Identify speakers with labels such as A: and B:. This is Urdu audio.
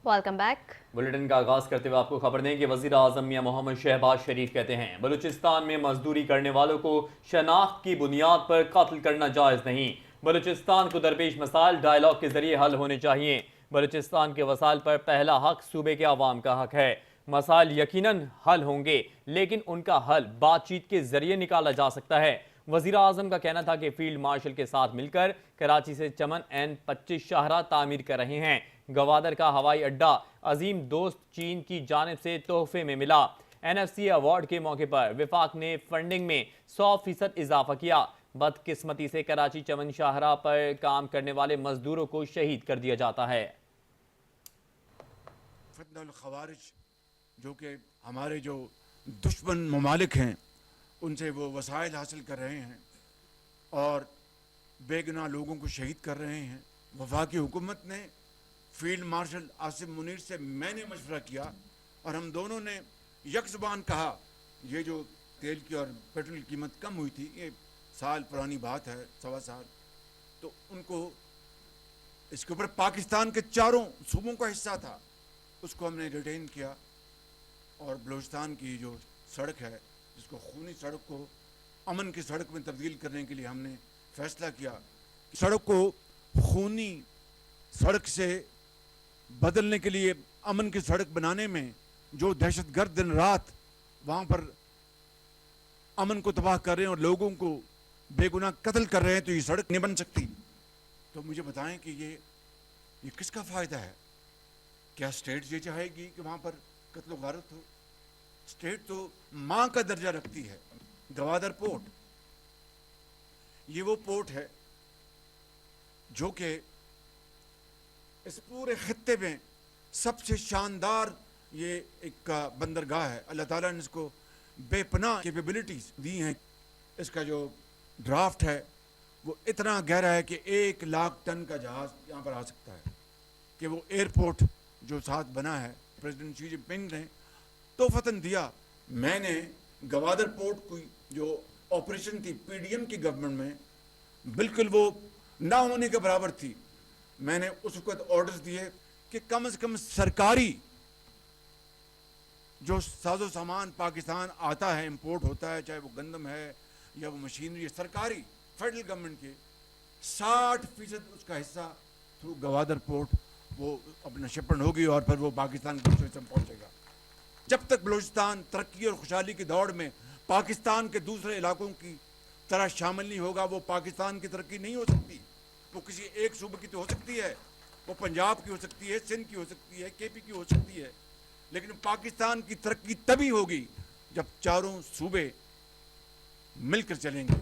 A: Welcome back.
B: بلیٹن کا آغاز کرتے ہوئے آپ کو خبر دیں کہ وزیر اعظم میاں محمد شہباز شریف کہتے ہیں بلوچستان میں مزدوری کرنے والوں کو شناخت کی بنیاد پر قتل کرنا جائز نہیں۔ بلوچستان کو درپیش مسائل ڈائیلاگ کے ذریعے حل ہونے چاہیے۔ بلوچستان کے وسائل پر پہلا حق صوبے کے عوام کا حق ہے۔ مسائل یقیناً حل ہوں گے لیکن ان کا حل بات چیت کے ذریعے نکالا جا سکتا ہے۔ وزیر اعظم کا کہنا تھا کہ فیلڈ مارشل کے ساتھ مل کر کراچی سے چمن N25 شاہراہ تعمیر کر رہے ہیں۔ گوادر کا ہوائی اڈا عظیم دوست چین کی جانب سے تحفے میں ملا۔ NFC ایوارڈ کے موقع پر وفاق نے فنڈنگ میں 100% اضافہ کیا۔ بدقسمتی سے کراچی چمن شاہراہ پر کام کرنے والے مزدوروں کو شہید کر دیا جاتا ہے۔
C: فتنہ الخوارج جو کہ ہمارے جو دشمن ممالک ہیں ان سے وہ وسائل حاصل کر رہے ہیں اور بے گناہ لوگوں کو شہید کر رہے ہیں۔ وفاقی حکومت نے فیلڈ مارشل عاصم منیر سے میں نے مشورہ کیا اور ہم دونوں نے یک زبان کہا یہ جو تیل کی اور پیٹرول کی قیمت کم ہوئی تھی، یہ سال پرانی بات ہے، 1.25 سال، تو ان کو اس کے اوپر پاکستان کے چاروں صوبوں کا حصہ تھا، اس کو ہم نے ریٹین کیا اور بلوچستان کی جو سڑک ہے جس کو خونی سڑک کو امن کی سڑک میں تبدیل کرنے کے لیے ہم نے فیصلہ کیا۔ سڑک کو خونی سڑک سے بدلنے کے لیے امن کی سڑک بنانے میں جو دہشت گرد دن رات وہاں پر امن کو تباہ کر رہے ہیں اور لوگوں کو بے گناہ قتل کر رہے ہیں، تو یہ سڑک نہیں بن سکتی۔ تو مجھے بتائیں کہ یہ کس کا فائدہ ہے؟ کیا اسٹیٹ یہ چاہے گی کہ وہاں پر قتل و غارت ہو؟ اسٹیٹ تو ماں کا درجہ رکھتی ہے۔ گوادر پورٹ، یہ وہ پورٹ ہے جو کہ اس پورے خطے میں سب سے شاندار یہ ایک بندرگاہ ہے۔ اللہ تعالیٰ نے اس کو بے پناہ کیپیبلٹیز دی ہیں۔ اس کا جو ڈرافٹ ہے وہ اتنا گہرا ہے کہ 1,00,000 ٹن کا جہاز یہاں پر آ سکتا ہے، کہ وہ ایئرپورٹ جو ساتھ بنا ہے پریزیڈنٹ شی جن پنگ نے توفتاً دیا۔ میں نے گوادر پورٹ کی جو آپریشن تھی PDM کی گورنمنٹ میں، بالکل وہ نہ ہونے کے برابر تھی۔ میں نے اس وقت آرڈرز دیے کہ کم از کم سرکاری جو ساز و سامان پاکستان آتا ہے، امپورٹ ہوتا ہے، چاہے وہ گندم ہے یا وہ مشینری ہے، سرکاری فیڈرل گورنمنٹ کے 60% اس کا حصہ تھرو گوادر پورٹ وہ اپنا شپمنٹ ہوگی اور پھر وہ پاکستان کے دوسرے حصے میں پہنچے گا۔ جب تک بلوچستان ترقی اور خوشحالی کی دوڑ میں پاکستان کے دوسرے علاقوں کی طرح شامل نہیں ہوگا، وہ پاکستان کی ترقی نہیں ہو سکتی۔ وہ کسی ایک صوبے کی تو ہو سکتی ہے، وہ پنجاب کی ہو سکتی ہے، سندھ کی ہو سکتی ہے، KP کی ہو سکتی ہے، لیکن پاکستان کی ترقی تبھی ہوگی جب چاروں صوبے مل کر چلیں گے۔